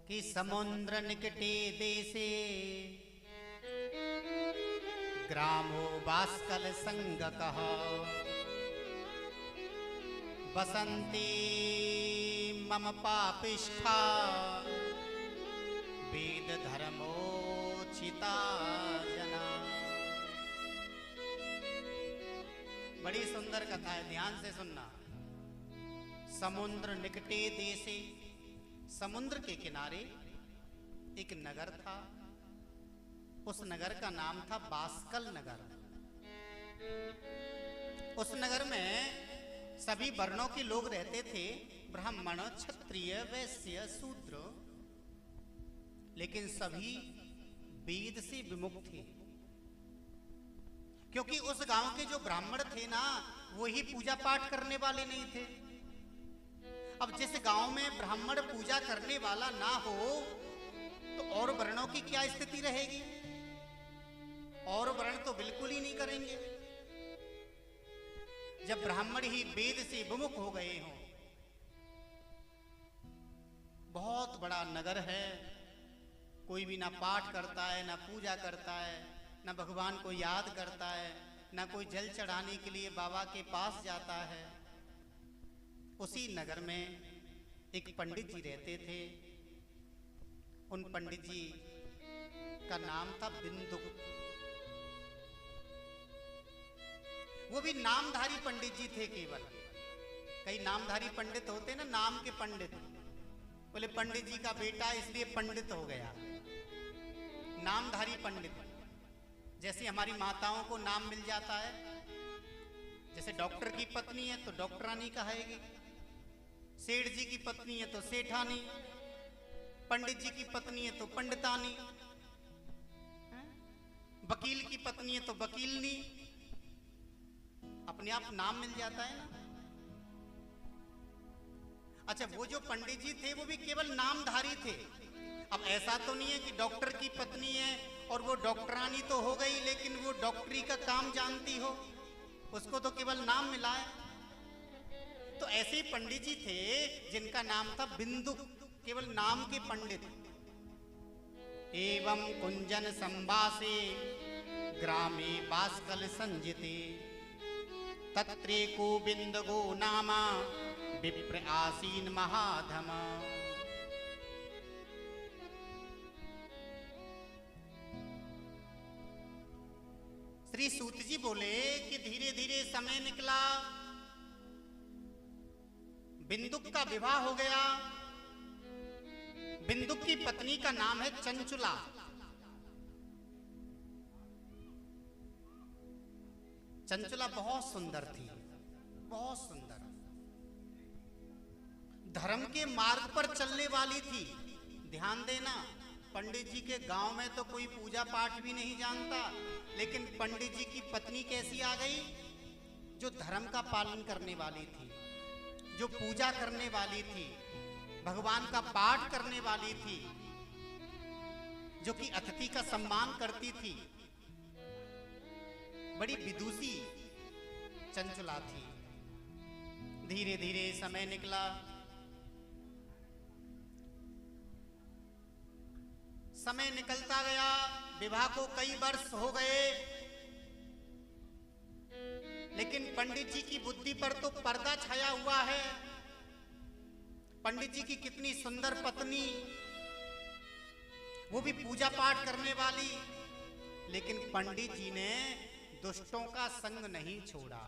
कि समुद्र निकटे देशे ग्रामो बाष्कल संगकः बसन्ति मम पापिष्ठा वेद धर्मोचिता जना। बड़ी सुंदर कथा है, ध्यान से सुनना। समुद्र निकटे देशे, समुद्र के किनारे एक नगर था। उस नगर का नाम था बाष्कल नगर। उस नगर में सभी वर्णों के लोग रहते थे, ब्राह्मण, क्षत्रिय, वैश्य, शूद्र, लेकिन सभी वेद से विमुख थे, क्योंकि उस गांव के जो ब्राह्मण थे ना, वही पूजा पाठ करने वाले नहीं थे। अब जिस गांव में ब्राह्मण पूजा करने वाला ना हो तो और वर्णों की क्या स्थिति रहेगी? और वर्ण तो बिल्कुल ही नहीं करेंगे। जब ब्राह्मण ही वेद से विमुख हो गए हों, बहुत बड़ा नगर है, कोई भी ना पाठ करता है, ना पूजा करता है, ना भगवान को याद करता है, ना कोई जल चढ़ाने के लिए बाबा के पास जाता है। उसी नगर में एक पंडित जी रहते थे। उन पंडित जी का नाम था बिंदुक। वो भी नामधारी पंडित जी थे केवल। कई नामधारी पंडित होते ना, नाम के पंडित, बोले पंडित जी का बेटा इसलिए पंडित हो गया। नामधारी पंडित, जैसे हमारी माताओं को नाम मिल जाता है, जैसे डॉक्टर की पत्नी है तो डॉक्टरानी कहेगी, सेठ जी की पत्नी है तो सेठानी, पंडित जी की पत्नी है तो पंडितानी, वकील की पत्नी है तो वकीलनी। अपने आप नाम मिल जाता है ना। अच्छा, वो जो पंडित जी थे वो भी केवल नामधारी थे। अब ऐसा तो नहीं है कि डॉक्टर की पत्नी है और वो डॉक्टरानी तो हो गई, लेकिन वो डॉक्टरी का काम जानती हो, उसको तो केवल नाम मिला है। तो ऐसे पंडित जी थे जिनका नाम था बिंदुक, केवल नाम के पंडित। एवं कुंजन संवासे ग्रामे बाष्कल संजिते तत्रेको बिंदगो नामा विप्र आसीन महाधम। श्री सूत जी बोले कि धीरे धीरे समय निकला, बिंदुक का विवाह हो गया। बिंदुक की पत्नी का नाम है चंचुला। चंचुला बहुत सुंदर थी, बहुत सुंदर, धर्म के मार्ग पर चलने वाली थी। ध्यान देना, पंडित जी के गांव में तो कोई पूजा पाठ भी नहीं जानता, लेकिन पंडित जी की पत्नी कैसी आ गई? जो धर्म का पालन करने वाली थी, जो पूजा करने वाली थी, भगवान का पाठ करने वाली थी, जो कि अतिथि का सम्मान करती थी। बड़ी विदुषी चंचुला थी। धीरे धीरे समय निकला, समय निकलता गया, विवाह को कई वर्ष हो गए, लेकिन पंडित जी की बुद्धि पर तो पर्दा छाया हुआ है। पंडित जी की कितनी सुंदर पत्नी, वो भी पूजा पाठ करने वाली, लेकिन पंडित जी ने दुष्टों का संग नहीं छोड़ा।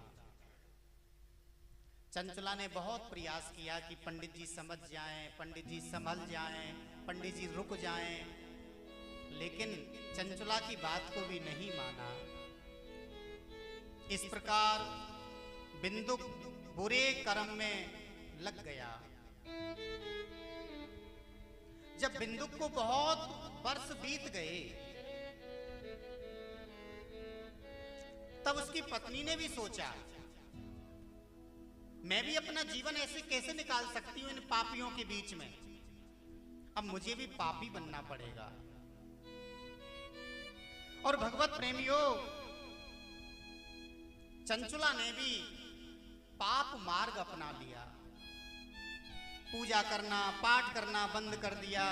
चंचुला ने बहुत प्रयास किया कि पंडित जी समझ जाएं, पंडित जी संभल जाएं, पंडित जी रुक जाएं, लेकिन चंचुला की बात को भी नहीं माना। इस प्रकार बिंदुक बुरे कर्म में लग गया। जब बिंदुक को बहुत वर्ष बीत गए, तब उसकी पत्नी ने भी सोचा, मैं भी अपना जीवन ऐसे कैसे निकाल सकती हूं इन पापियों के बीच में, अब मुझे भी पापी बनना पड़ेगा। और भगवत प्रेमियों, चंचुला ने भी पाप मार्ग अपना लिया, पूजा करना, पाठ करना बंद कर दिया,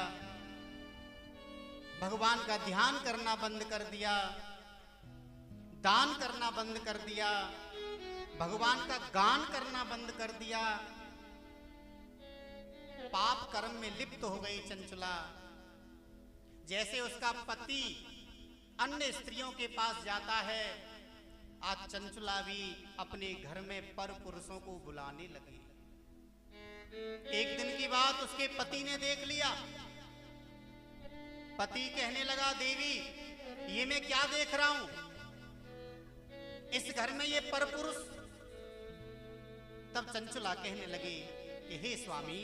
भगवान का ध्यान करना बंद कर दिया, दान करना बंद कर दिया, भगवान का गान करना बंद कर दिया। पाप कर्म में लिप्त हो गई चंचला। जैसे उसका पति अन्य स्त्रियों के पास जाता है, आज चंचला भी अपने घर में पर पुरुषों को बुलाने लगी। एक दिन की बात उसके पति ने देख लिया। पति कहने लगा, देवी ये मैं क्या देख रहा हूं, इस घर में ये पर पुरुष। तब चंचला कहने लगी कि हे स्वामी,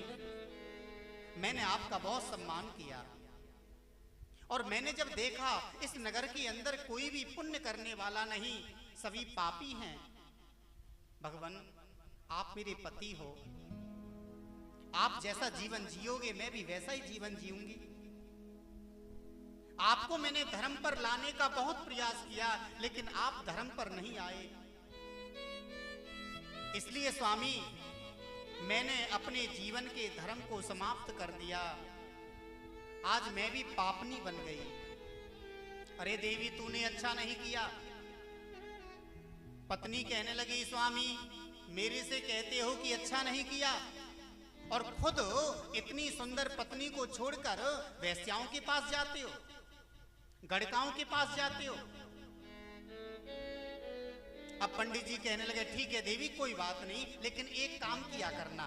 मैंने आपका बहुत सम्मान किया और मैंने जब देखा इस नगर के अंदर कोई भी पुण्य करने वाला नहीं, सभी पापी हैं। भगवान आप मेरे पति हो, आप जैसा जीवन जियोगे मैं भी वैसा ही जीवन जीऊंगी। आपको मैंने धर्म पर लाने का बहुत प्रयास किया, लेकिन आप धर्म पर नहीं आए। इसलिए स्वामी मैंने अपने जीवन के धर्म को समाप्त कर दिया। आज मैं भी पापनी बन गई। अरे देवी तूने अच्छा नहीं किया। पत्नी कहने लगी, स्वामी मेरे से कहते हो कि अच्छा नहीं किया और खुद इतनी सुंदर पत्नी को छोड़कर वेश्याओं के पास जाते हो, गड़काओं के पास जाते हो। अब पंडित जी कहने लगे, ठीक है देवी कोई बात नहीं, लेकिन एक काम किया करना।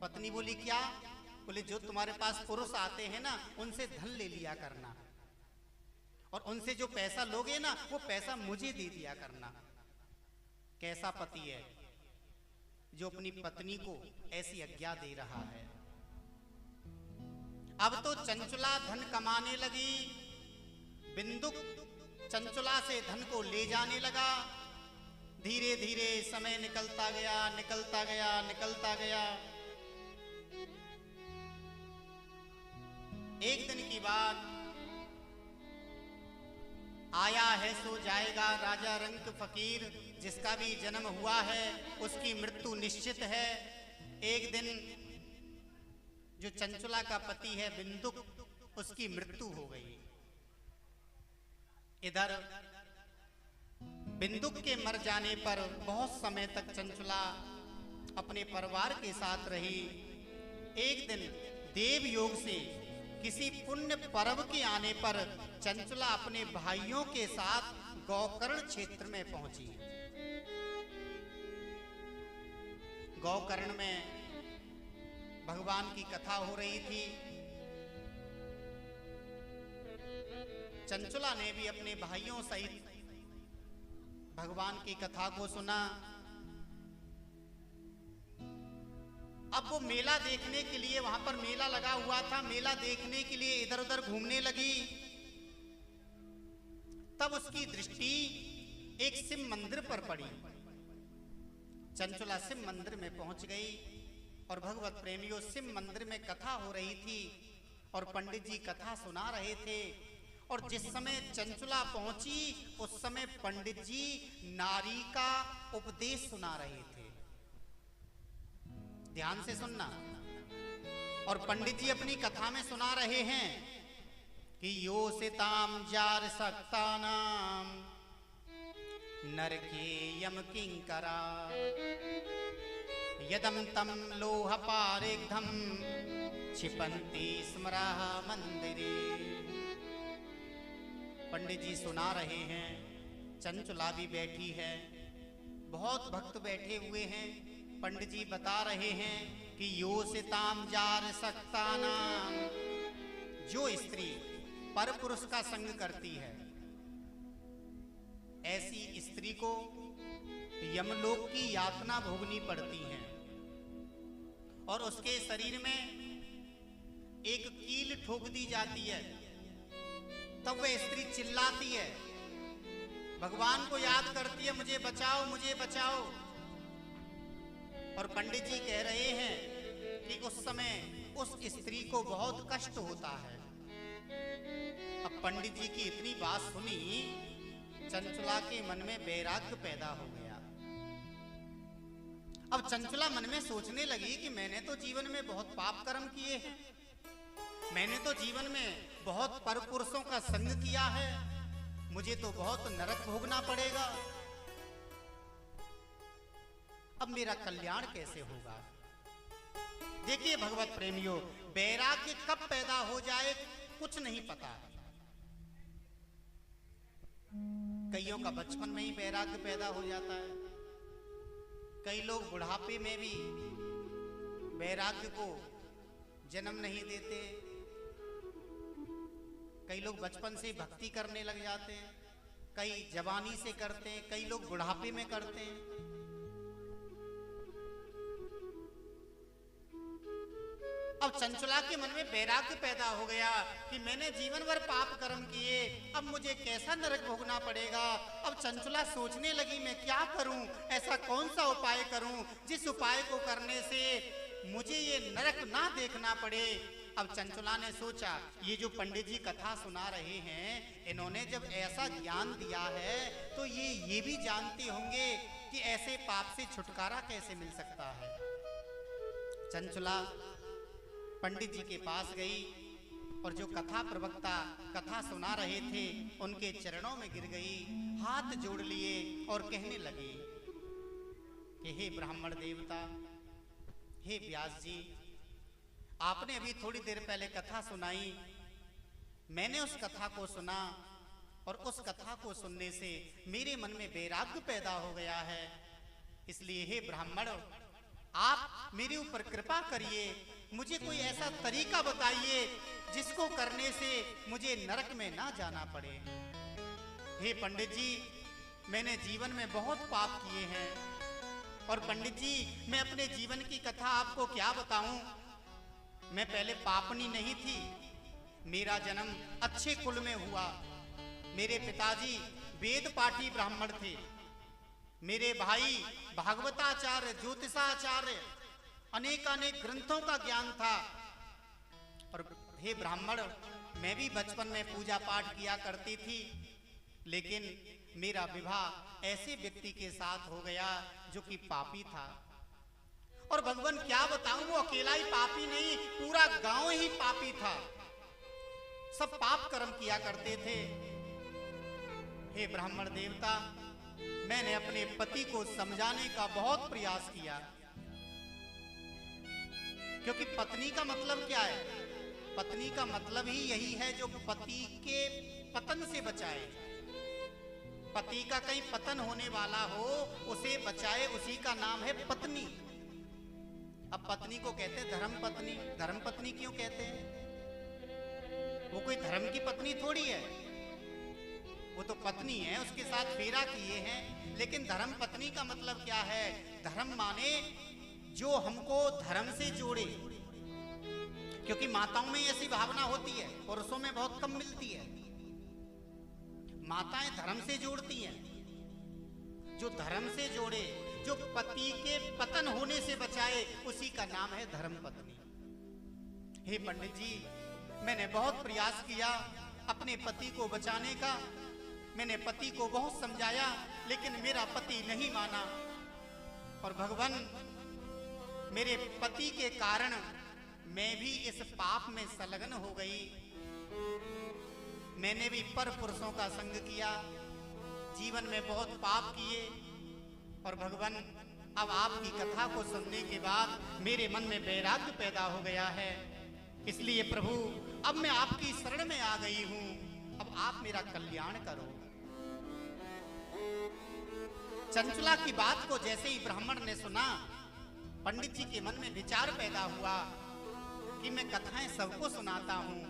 पत्नी बोली, क्या? बोले, जो तुम्हारे पास पुरुष आते हैं ना, उनसे धन ले लिया करना और उनसे जो पैसा लोगे ना, वो पैसा मुझे दे दिया करना। कैसा पति है जो अपनी पत्नी को ऐसी आज्ञा दे रहा है। अब तो चंचला धन कमाने लगी। बिंदुक चंचला से धन को ले जाने लगा। धीरे धीरे समय निकलता गया, निकलता गया, निकलता गया। एक दिन की बात, आया है सो जाएगा राजा रंक फकीर, जिसका भी जन्म हुआ है उसकी मृत्यु निश्चित है। एक दिन जो चंचला का पति है बिंदुक, उसकी मृत्यु हो गई। इधर बिंदुक के मर जाने पर बहुत समय तक चंचला अपने परिवार के साथ रही। एक दिन देव योग से किसी पुण्य पर्व के आने पर चंचला अपने भाइयों के साथ गौकर्ण क्षेत्र में पहुंची। गौकर्ण में भगवान की कथा हो रही थी। चंचला ने भी अपने भाइयों सहित भगवान की कथा को सुना। अब वो मेला देखने के लिए, वहां पर मेला लगा हुआ था, मेला देखने के लिए इधर उधर घूमने लगी। तब उसकी दृष्टि एक शिव मंदिर पर पड़ी। चंचला शिव मंदिर में पहुंच गई और भगवत प्रेमियों, शिव मंदिर में कथा हो रही थी और पंडित जी कथा सुना रहे थे। और जिस समय चंचला पहुंची उस समय पंडित जी नारी का उपदेश सुना रहे थे। ध्यान से सुनना। और पंडित जी अपनी कथा में सुना रहे हैं कि योसिताम जार सक्ता नाम नरके यम किंकरा यदम तम लोह पारिग्धम क्षिपन्ति स्मराः मंदिरे। पंडित जी सुना रहे हैं, चंचला भी बैठी है, बहुत भक्त बैठे हुए हैं। पंडित जी बता रहे हैं कि योसिताम जार सक्ता नाम, जो स्त्री पर पुरुष का संग करती है, ऐसी स्त्री को यमलोक की यातना भोगनी पड़ती है और उसके शरीर में एक कील ठोक दी जाती है। तब वह स्त्री चिल्लाती है, भगवान को याद करती है, मुझे बचाओ, मुझे बचाओ। और पंडित जी कह रहे हैं कि उस समय उस स्त्री को बहुत कष्ट होता है। अब पंडित जी की इतनी बात सुनी, चंचला के मन में वैराग्य पैदा हो गया। अब चंचला मन में सोचने लगी कि मैंने तो जीवन में बहुत पाप कर्म किए हैं, मैंने तो जीवन में बहुत परपुरुषों का संग किया है, मुझे तो बहुत नरक भोगना पड़ेगा। अब मेरा कल्याण कैसे होगा? देखिए भगवत प्रेमियों, वैराग्य कब पैदा हो जाए कुछ नहीं पता। कईयों का बचपन में ही वैराग्य पैदा हो जाता है, कई लोग बुढ़ापे में भी वैराग्य को जन्म नहीं देते, कई लोग बचपन से भक्ति करने लग जाते हैं, कई जवानी से करते हैं, कई लोग बुढ़ापे में करते हैं। अब चंचला के मन में वैराग्य पैदा हो गया कि मैंने जीवन भर पाप कर्म किए, अब मुझे कैसा नरक भोगना पड़ेगा। अब चंचला सोचने लगी मैं क्या करूं, ऐसा कौन सा उपाय करूं जिस उपाय को करने से मुझे ये नरक ना देखना पड़े। अब चंचला ने सोचा ये जो पंडित जी कथा सुना रहे हैं, इन्होंने जब ऐसा ज्ञान दिया है तो ये भी जानते होंगे कि ऐसे पाप से छुटकारा कैसे मिल सकता है। चंचला पंडित जी के पास गई और जो कथा प्रवक्ता कथा सुना रहे थे उनके चरणों में गिर गई, हाथ जोड़ लिए और कहने लगी कि हे ब्राह्मण देवता, हे व्यास जी, आपने अभी थोड़ी देर पहले कथा सुनाई, मैंने उस कथा को सुना और उस कथा को सुनने से मेरे मन में वैराग्य पैदा हो गया है। इसलिए हे ब्राह्मण, आप मेरे ऊपर कृपा करिए, मुझे कोई ऐसा तरीका बताइए जिसको करने से मुझे नरक में ना जाना पड़े। हे पंडित जी, मैंने जीवन में बहुत पाप किए हैं और पंडित जी मैं अपने जीवन की कथा आपको क्या बताऊं। मैं पहले पापनी नहीं थी, मेरा जन्म अच्छे कुल में हुआ, मेरे पिताजी वेद पाठी ब्राह्मण थे, मेरे भाई भागवताचार्य ज्योतिषाचार्य, अनेकानेक ग्रंथों का ज्ञान था। और हे ब्राह्मण, मैं भी बचपन में पूजा पाठ किया करती थी, लेकिन मेरा विवाह ऐसे व्यक्ति के साथ हो गया जो कि पापी था। और भगवान क्या बताऊं, वो अकेला ही पापी नहीं, पूरा गांव ही पापी था, सब पाप कर्म किया करते थे। हे ब्राह्मण देवता, मैंने अपने पति को समझाने का बहुत प्रयास किया, क्योंकि पत्नी का मतलब क्या है? पत्नी का मतलब ही यही है जो पति के पतन से बचाए, पति का कहीं पतन होने वाला हो उसे बचाए, उसी का नाम है पत्नी। अब पत्नी को कहते हैं धर्म पत्नी। धर्म पत्नी क्यों कहते हैं? वो कोई धर्म की पत्नी थोड़ी है, वो तो पत्नी है, उसके साथ फेरा किए हैं। लेकिन धर्म पत्नी का मतलब क्या है? धर्म माने जो हमको धर्म से जोड़े, क्योंकि माताओं में ऐसी भावना होती है, पुरुषों में बहुत कम मिलती है। माताएं धर्म से जोड़ती हैं, जो धर्म से जोड़े, जो पति के पतन होने से बचाए, उसी का नाम है धर्म पत्नी। हे पंडित जी, मैंने बहुत प्रयास किया अपने पति को बचाने का, मैंने पति को बहुत समझाया, लेकिन मेरा पति नहीं माना। और भगवान, मेरे पति के कारण मैं भी इस पाप में संलग्न हो गई। मैंने भी पर पुरुषों का संग किया, जीवन में बहुत पाप किए। और भगवान, अब आपकी कथा को सुनने के बाद मेरे मन में वैराग्य पैदा हो गया है, इसलिए प्रभु अब मैं आपकी शरण में आ गई हूं, अब आप मेरा कल्याण करो। चंचला की बात को जैसे ही ब्राह्मण ने सुना, पंडित जी के मन में विचार पैदा हुआ कि मैं कथाएं सबको सुनाता हूं,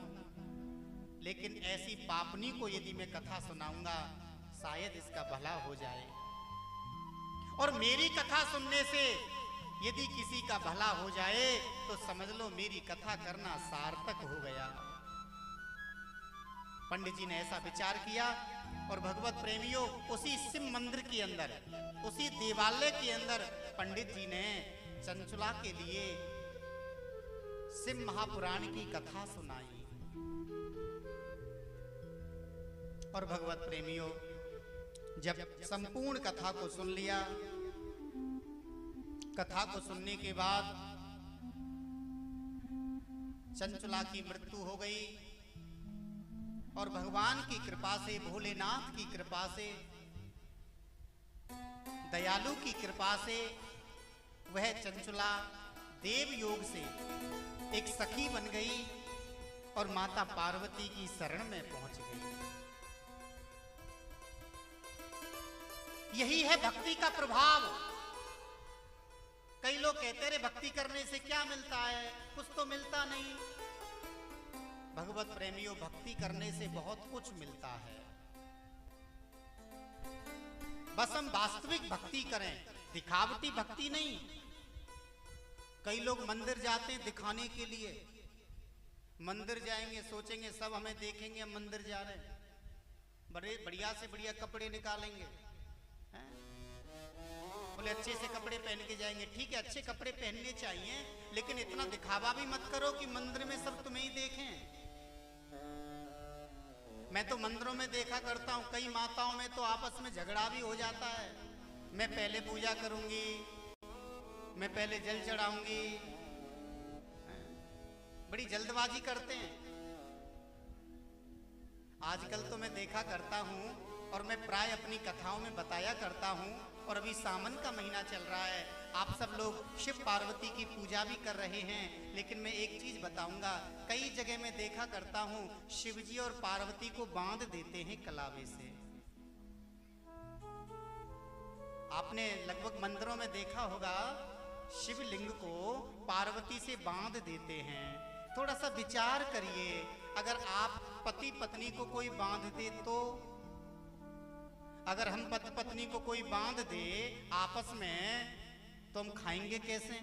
लेकिन ऐसी पापनी को यदि मैं कथा सुनाऊंगा शायद इसका भला हो जाए, और मेरी कथा सुनने से यदि किसी का भला हो जाए तो समझ लो मेरी कथा करना सार्थक हो गया। पंडित जी ने ऐसा विचार किया और भगवत प्रेमियों, उसी शिव मंदिर के अंदर, उसी देवालय के अंदर पंडित जी ने चंचला के लिए शिव महापुराण की कथा सुनाई। और भगवत प्रेमियों, जब संपूर्ण कथा को सुन लिया, कथा को सुनने के बाद चंचला की मृत्यु हो गई और भगवान की कृपा से, भोलेनाथ की कृपा से, दयालु की कृपा से वह चंचला देव योग से एक सखी बन गई और माता पार्वती की शरण में पहुंच गई। यही है भक्ति का प्रभाव। कई लोग कहते रहे भक्ति करने से क्या मिलता है, कुछ तो मिलता नहीं। भगवत प्रेमियों, भक्ति करने से बहुत कुछ मिलता है। बस हम वास्तविक भक्ति करें, दिखावटी भक्ति नहीं। कई लोग मंदिर जाते हैं दिखाने के लिए। मंदिर जाएंगे, सोचेंगे सब हमें देखेंगे, हम मंदिर जा रहे हैं, बड़े बढ़िया से बढ़िया कपड़े निकालेंगे, बोले अच्छे से कपड़े पहन के जाएंगे। ठीक है, अच्छे कपड़े पहनने चाहिए, लेकिन इतना दिखावा भी मत करो कि मंदिर में सब तुम्हें ही देखें। मैं तो मंदिरों में देखा करता हूँ, कई माताओं में तो आपस में झगड़ा भी हो जाता है। मैं पहले पूजा करूंगी, मैं पहले जल चढ़ाऊंगी, बड़ी जल्दबाजी करते हैं। आजकल तो मैं देखा करता हूँ और मैं प्राय अपनी कथाओं में बताया करता हूँ, और अभी सावन का महीना चल रहा है, आप सब लोग शिव पार्वती की पूजा भी कर रहे हैं, लेकिन मैं एक चीज बताऊंगा, कई जगह मैं देखा करता हूँ शिव जी और पार्वती को बांध देते हैं कलावे से। आपने लगभग मंदिरों में देखा होगा शिवलिंग को पार्वती से बांध देते हैं। थोड़ा सा विचार करिए, अगर आप पति पत्नी को कोई बांध दे तो, अगर हम पति पत्नी को कोई बांध दे आपस में, तो हम खाएंगे कैसे,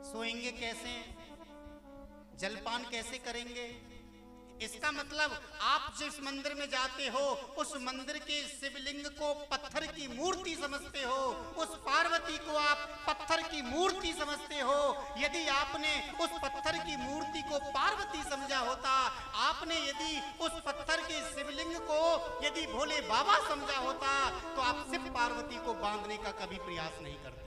सोएंगे कैसे, जलपान कैसे करेंगे? इसका मतलब आप जिस मंदिर में जाते हो उस मंदिर के शिवलिंग को पत्थर की मूर्ति समझते हो, उस पार्वती को आप पत्थर की मूर्ति समझते हो। यदि आपने उस पत्थर की मूर्ति को पार्वती समझा होता, आपने यदि उस पत्थर के शिवलिंग को यदि भोले बाबा समझा होता, तो आप शिव पार्वती को बांधने का कभी प्रयास नहीं करते।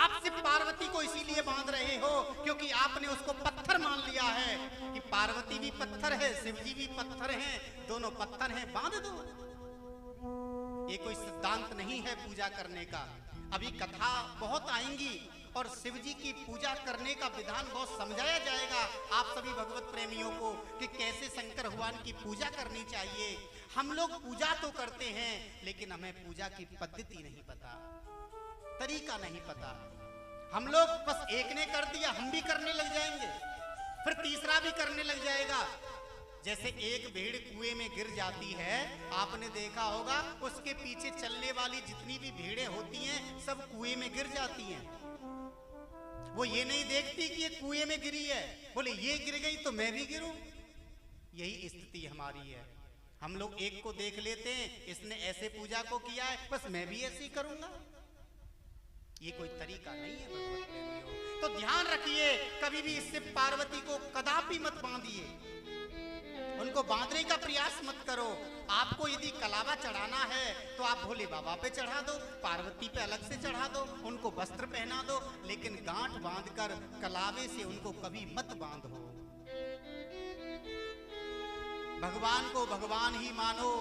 आप शिव पार्वती को इसीलिए बांध रहे हो क्योंकि आपने उसको पत्थर मान लिया है कि पार्वती भी पत्थर है, शिव जी भी पत्थर हैं, दोनों पत्थर हैं, बांध दो। ये कोई सिद्धांत नहीं है पूजा करने का। अभी कथा बहुत आएंगी और शिव जी की पूजा करने का विधान बहुत समझाया जाएगा आप सभी भगवत प्रेमियों को कि कैसे शंकर भगवान की पूजा करनी चाहिए। हम लोग पूजा तो करते हैं, लेकिन हमें पूजा की पद्धति नहीं पता, तरीका नहीं पता। हम लोग बस एक ने कर दिया, हम भी करने लग जाएंगे, फिर तीसरा भी करने लग जाएगा। जैसे एक भेड़ कुएं में गिर जाती है, आपने देखा होगा उसके पीछे चलने वाली जितनी भी भेड़ें होती हैं सब कुएं में गिर जाती हैं। वो ये नहीं देखती कि ये कुएं में गिरी है, बोले ये गिर गई तो मैं भी गिरूं। यही स्थिति हमारी है। हम लोग एक को देख लेते हैं, इसने ऐसे पूजा को किया है, बस मैं भी ऐसे ही करूंगा। ये कोई तरीका नहीं है भगवत प्रेमियों। तो ध्यान रखिए, कभी भी शिव पार्वती को कदापि मत बांधिए, उनको बांधने का प्रयास मत करो। आपको यदि कलावा चढ़ाना है तो आप भोले बाबा पे चढ़ा दो, पार्वती पे अलग से चढ़ा दो, उनको वस्त्र पहना दो, लेकिन गांठ बांधकर कलावे से उनको कभी मत बांधो। भगवान को भगवान ही मानो,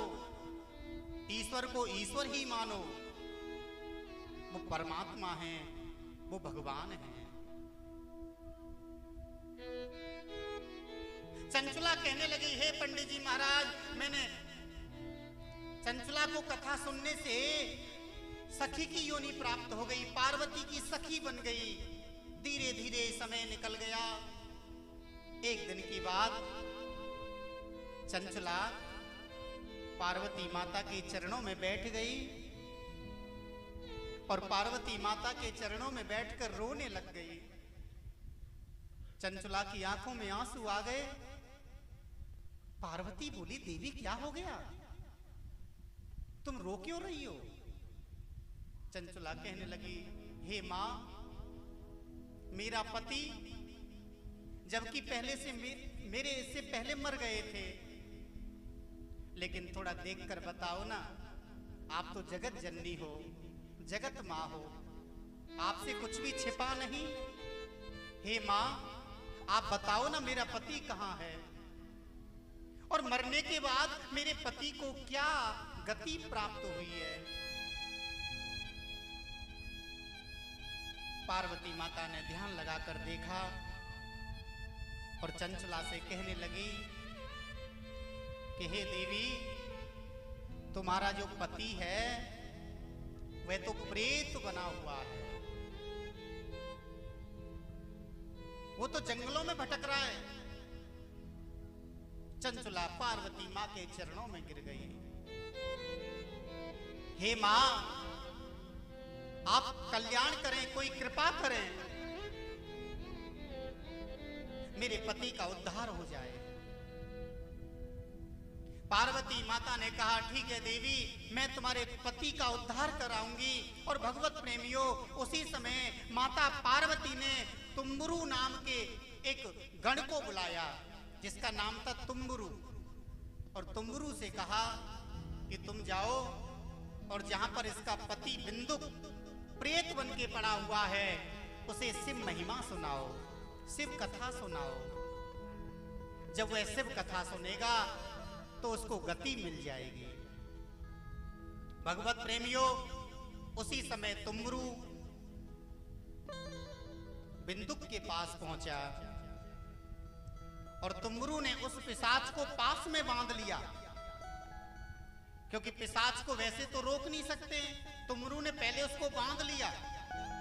ईश्वर को ईश्वर ही मानो। वो परमात्मा है, वो भगवान है। चंचला कहने लगी, हे पंडित जी महाराज, मैंने चंचला को कथा सुनने से सखी की योनि प्राप्त हो गई, पार्वती की सखी बन गई। धीरे धीरे समय निकल गया। एक दिन की बात, चंचला पार्वती माता के चरणों में बैठ गई और पार्वती माता के चरणों में बैठकर रोने लग गई। चंचला की आंखों में आंसू आ गए। पार्वती बोली, देवी क्या हो गया, तुम रो क्यों रही हो? चंचला कहने लगी, हे मां, मेरा पति जबकि पहले से मेरे से पहले मर गए थे, लेकिन थोड़ा देखकर बताओ ना, आप तो जगत जननी हो, जगत मां हो, आपसे कुछ भी छिपा नहीं। हे माँ, आप बताओ ना मेरा पति कहाँ है, और मरने के बाद मेरे पति को क्या गति प्राप्त हुई है। पार्वती माता ने ध्यान लगाकर देखा और चंचला से कहने लगी कि हे देवी, तुम्हारा जो पति है वह तो प्रेत बना हुआ है, वो तो जंगलों में भटक रहा है। चंचला पार्वती माँ के चरणों में गिर गई। हे माँ, आप कल्याण करें, कोई कृपा करें, मेरे पति का उद्धार हो जाए। पार्वती माता ने कहा ठीक है देवी, मैं तुम्हारे पति का उद्धार कराऊंगी। और भगवत प्रेमियों, उसी समय माता पार्वती ने तुम्बुरु नाम के एक गण को बुलाया जिसका नाम था तुम्बुरु, और तुम्बुरु से कहा कि तुम जाओ और जहां पर इसका पति बिंदुक प्रेत बन के पड़ा हुआ है उसे शिव महिमा सुनाओ, शिव कथा सुनाओ। जब वह शिव कथा सुनेगा तो उसको गति मिल जाएगी। भगवत प्रेमियों, उसी समय तुम्बुरु बिंदुक के पास पहुंचा और तुम्बुरु ने उस पिशाच को पास में बांध लिया, क्योंकि पिशाच को वैसे तो रोक नहीं सकते। तुम्बुरु ने पहले उसको बांध लिया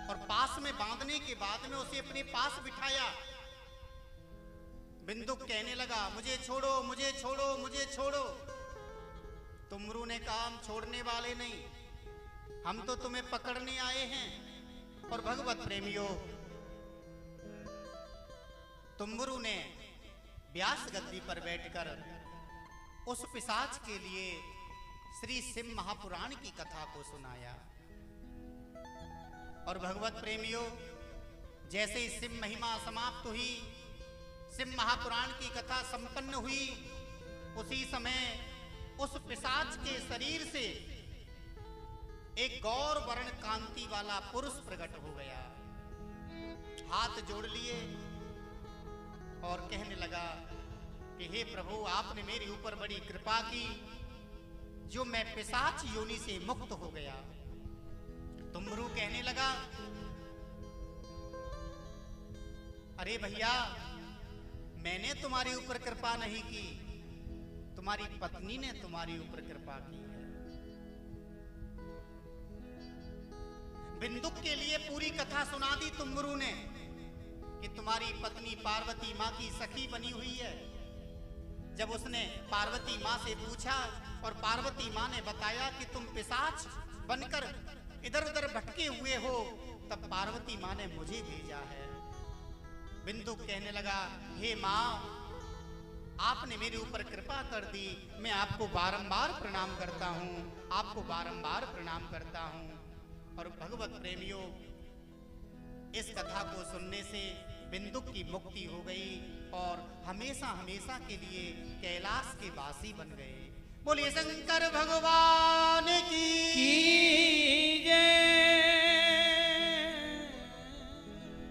और पास में बांधने के बाद में उसे अपने पास बिठाया। बिंदुक कहने लगा मुझे छोड़ो, मुझे छोड़ो, मुझे छोड़ो। तुम्बुरु ने कहा हम छोड़ने वाले नहीं, हम तो तुम्हें पकड़ने आए हैं। और भगवत प्रेमियों, तुम्बुरु ने व्यास गद्दी पर बैठकर उस पिशाच के लिए श्री शिव महापुराण की कथा को सुनाया। और भगवत प्रेमियों, जैसे ही शिव महिमा समाप्त हुई, शिव महापुराण की कथा संपन्न हुई, उसी समय उस पिशाच के शरीर से एक गौर वर्ण कांति वाला पुरुष प्रकट हो गया। हाथ जोड़ लिए और कहने लगा कि हे प्रभु, आपने मेरे ऊपर बड़ी कृपा की, जो मैं पिशाच योनि से मुक्त हो गया। तुम्बुरु कहने लगा अरे भैया, मैंने तुम्हारे ऊपर कृपा नहीं की, तुम्हारी पत्नी ने तुम्हारे ऊपर कृपा की है। बिंदुक के लिए पूरी कथा सुना दी तुम्बुरु ने कि तुम्हारी पत्नी पार्वती माँ की सखी बनी हुई है। जब उसने पार्वती माँ से पूछा और पार्वती माँ ने बताया कि तुम पिशाच बनकर इधर उधर भटके हुए हो, तब पार्वती माँ ने मुझे भेजा है। बिंदुक कहने लगा हे माँ, आपने मेरे ऊपर कृपा कर दी, मैं आपको बारंबार प्रणाम करता हूँ, आपको बारंबार प्रणाम करता हूँ। और भगवत प्रेमियों, इस कथा को सुनने से बिंदुक की मुक्ति हो गई और हमेशा हमेशा के लिए कैलाश के वासी बन गए। बोलिए शंकर भगवान की